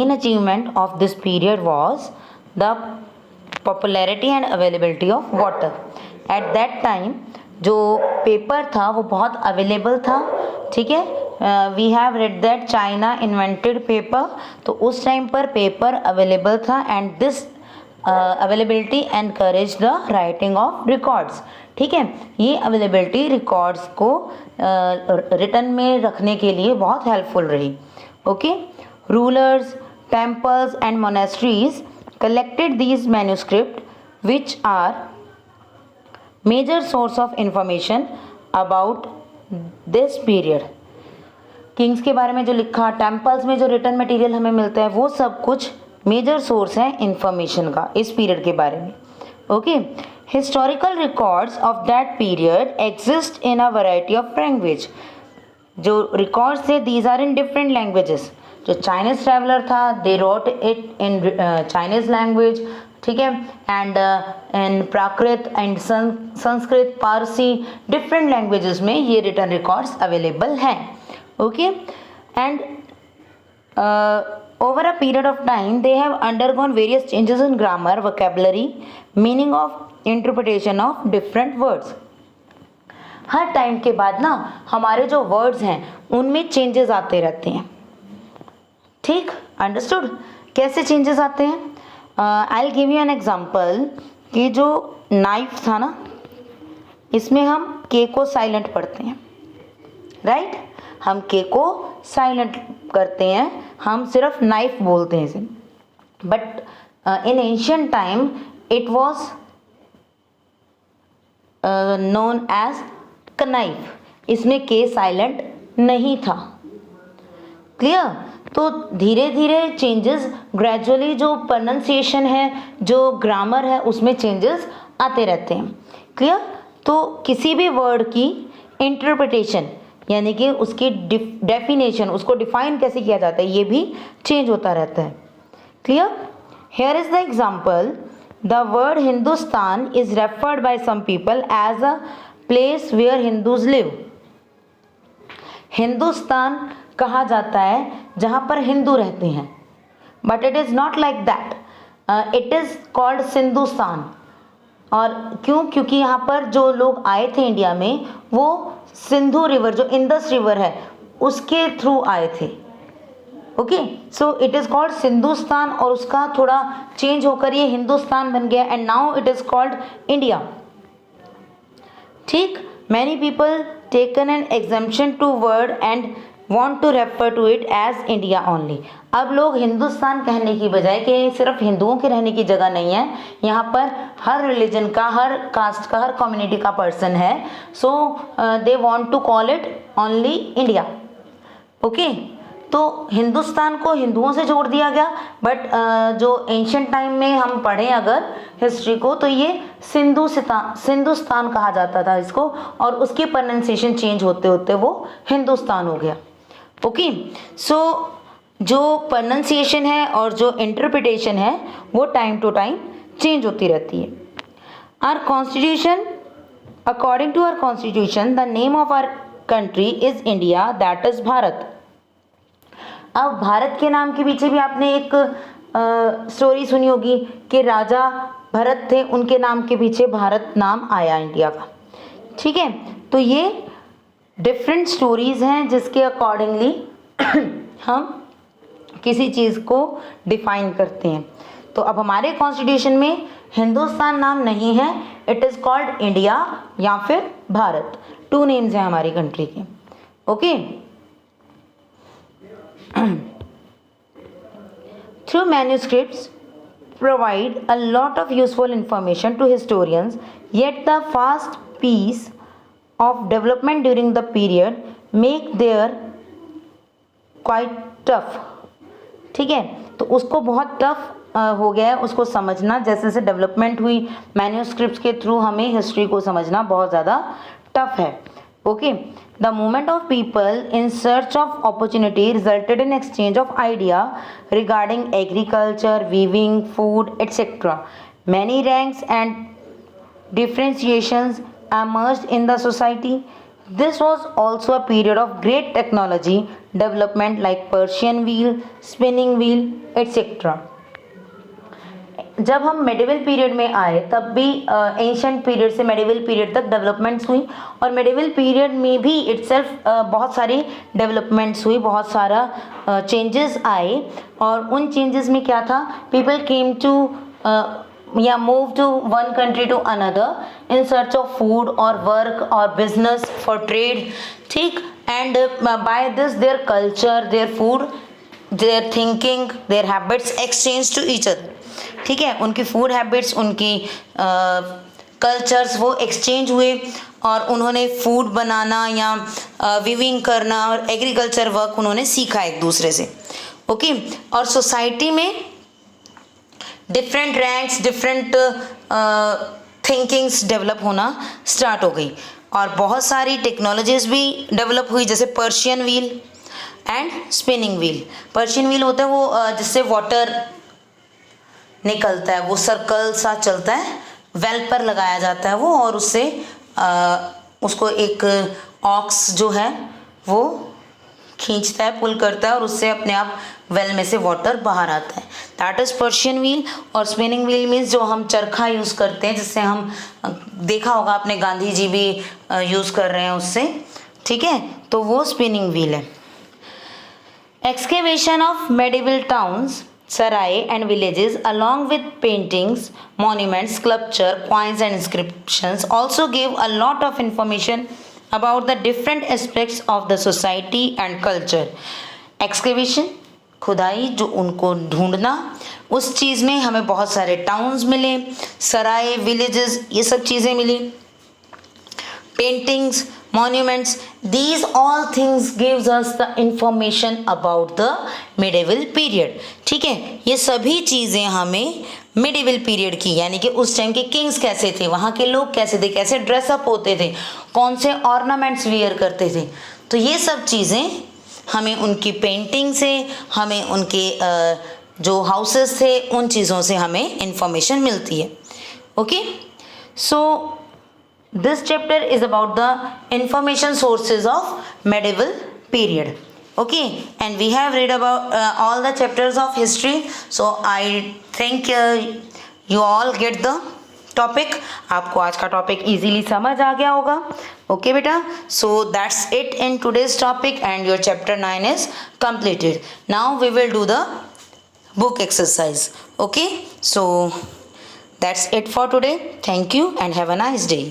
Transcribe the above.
main achievement of this period was the popularity and availability of water. At that time जो paper था वो बहुत available था, ठीक है. We have read that China invented paper, तो उस टाइम पर पेपर अवेलेबल था and this availability encourage the writing of records. ठीक है, ये अवेलेबिलिटी रिकॉर्ड्स को रिटर्न में रखने के लिए बहुत हेल्पफुल रही. Okay, rulers, temples and monasteries collected these manuscripts which are major source of information about this period. Kings के बारे में जो लिखा, टेम्पल्स में जो रिटर्न मटेरियल हमें मिलता है, वो सब कुछ मेजर सोर्स है इंफॉर्मेशन का इस पीरियड के बारे में. Okay, historical records of that period exist in a variety of language. जो रिकॉर्ड्स थे these are in different languages. जो चाइनीज ट्रैवलर था they wrote it in Chinese language, ठीक है, and in Prakrit and Sanskrit, Parsi, different languages में ये written records available हैं. Okay, and over a period of time they have undergone various changes in grammar, vocabulary, meaning of interpretation of different words. Her time के बाद ना हमारे जो words हैं उनमें चेंजेस आते रहते हैं. ठीक, अंडरस्टूड. कैसे चेंजेस आते हैं? I will give you an example कि जो नाइफ था ना, इसमें हम के को साइलेंट पढ़ते हैं, राइट. हम के को साइलेंट करते हैं, हम सिर्फ नाइफ बोलते हैं इसे. But in ancient time it was known as knife. इसमें के साइलेंट नहीं था. क्लियर. तो धीरे धीरे चेंजेस, ग्रेजुअली जो प्रोनाउंसिएशन है, जो ग्रामर है, उसमें चेंजेस आते रहते हैं. क्लियर. तो किसी भी वर्ड की इंटरप्रिटेशन यानी कि उसकी डेफिनेशन, उसको डिफाइन कैसे किया जाता है, ये भी चेंज होता रहता है. Clear. Here is the example. The word Hindustan is referred by some people as a place where Hindus live. Hindustan कहा जाता है जहाँ पर हिंदू रहते हैं, but it is not like that. It is called Sindhustan. और क्यों? क्योंकि यहाँ पर जो लोग आए थे इंडिया में, वो सिंधु रिवर, जो इंडस रिवर है, उसके थ्रू आए थे. Okay, so it is called Sindhustan, और उसका थोड़ा चेंज होकर ये हिंदुस्तान बन गया, and now it is called India. ठीक. Many people taken an exemption to word and want to refer to it as India only. अब लोग हिंदुस्तान कहने की बजाय कि सिर्फ हिंदुओं के रहने की जगह नहीं है, यहाँ पर हर रिलीजन का, हर कास्ट का, हर कम्युनिटी का पर्सन है, so they want to call it only India. Okay, तो हिंदुस्तान को हिंदुओं से जोड़ दिया गया, बट जो एंशियंट टाइम में हम पढ़ें अगर हिस्ट्री को, तो ये सिंधुस्तान कहा जाता था इसको, और उसकी प्रोनाउंसिएशन चेंज होते होते वो हिंदुस्तान हो गया. ओके, सो जो प्रोनाउंसिएशन है और जो इंटरप्रिटेशन है वो टाइम टू टाइम चेंज होती रहती है. Our constitution, according to our constitution, the name of our country is India, that is Bharat. अब भारत के नाम के पीछे भी आपने एक स्टोरी सुनी होगी कि राजा भरत थे, उनके नाम के पीछे भारत नाम आया इंडिया का. ठीक है, तो ये डिफरेंट स्टोरीज़ हैं जिसके अकॉर्डिंगली हम किसी चीज़ को डिफाइन करते हैं. तो अब हमारे कॉन्स्टिट्यूशन में हिंदुस्तान नाम नहीं है, इट इज़ कॉल्ड इंडिया या फिर भारत. 2 नेम्स हैं हमारी कंट्री के. Okay, through manuscripts provide a lot of useful information to historians, yet the fast pace of development during the period make their quite tough. ठीक है, तो उसको बहुत टफ हो गया है उसको समझना. जैसे जैसे डेवलपमेंट हुई मैन्यूस्क्रिप्ट्स के थ्रू, हमें हिस्ट्री को समझना बहुत ज़्यादा टफ है. Okay, the movement of people in search of opportunity resulted in exchange of idea regarding agriculture, weaving, food, etc. Many ranks and differentiations emerged in the society. This was also a period of great technology, development like Persian wheel, spinning wheel, etc. जब हम medieval period में आए तब भी ancient period से medieval period तक developments हुई, और मेडिवल पीरियड में भी इटसेल्फ बहुत सारी डेवलपमेंट्स हुई, बहुत सारा चेंजेस आए। और उन चेंजेस में क्या था, पीपल केम टू या move to one country to another in search of food और वर्क और बिजनेस फॉर ट्रेड, ठीक। And by this their culture, their food, their thinking, their habits exchange to each other, ठीक है। उनकी food habits, उनकी cultures वो exchange हुए, और उन्होंने फूड बनाना या वीविंग करना और एग्रीकल्चर वर्क उन्होंने सीखा एक दूसरे से, ओके। और सोसाइटी में different ranks, different thinkings develop होना स्टार्ट हो गई, और बहुत सारी टेक्नोलॉजीज भी डेवलप हुई, जैसे Persian wheel and spinning wheel. Persian wheel होता है वो जिससे वाटर निकलता है, वो सर्कल सा चलता है, वेल पर लगाया जाता है वो, और उससे उसको एक ऑक्स जो है वो खींचता है, पुल करता है, और उससे अपने आप वेल में से वाटर बाहर आता है, दैट इज पर्शियन व्हील। और स्पिनिंग व्हील मीन्स जो हम चरखा यूज़ करते हैं, जिससे हम देखा होगा आपने गांधी जी भी यूज़ कर रहे हैं उससे, ठीक है, तो वो स्पिनिंग व्हील है। Excavation of medieval towns, sarai and villages along with paintings, monuments, sculpture, coins and inscriptions also gave a lot of information about the different aspects of the society and culture. Excavation, खुदाई, जो उनको ढूंढना, उस चीज़ में हमें बहुत सारे towns मिले, सराय, विलेजेस, ये सब चीज़ें मिली, paintings, monuments, these all things gives us the information about the medieval period, ठीक है। ये सभी चीज़ें हमें medieval period की, यानी कि उस टाइम के किंग्स कैसे थे, वहाँ के लोग कैसे थे, कैसे ड्रेसअप होते थे, कौन से ऑर्नामेंट्स वियर करते थे, तो ये सब चीज़ें हमें उनकी पेंटिंग से, हमें उनके जो हाउसेस थे उन चीज़ों से हमें इंफॉर्मेशन मिलती है, okay. So this chapter is about the information sources of medieval period, okay, and we have read about all the chapters of history, so I think you all get the topic। आपको आज का topic easily समझ आ गया होगा, okay बेटा। so that's it in today's topic and your chapter 9 is completed। now we will do the book exercise, okay, so that's it for today। thank you and have a nice day।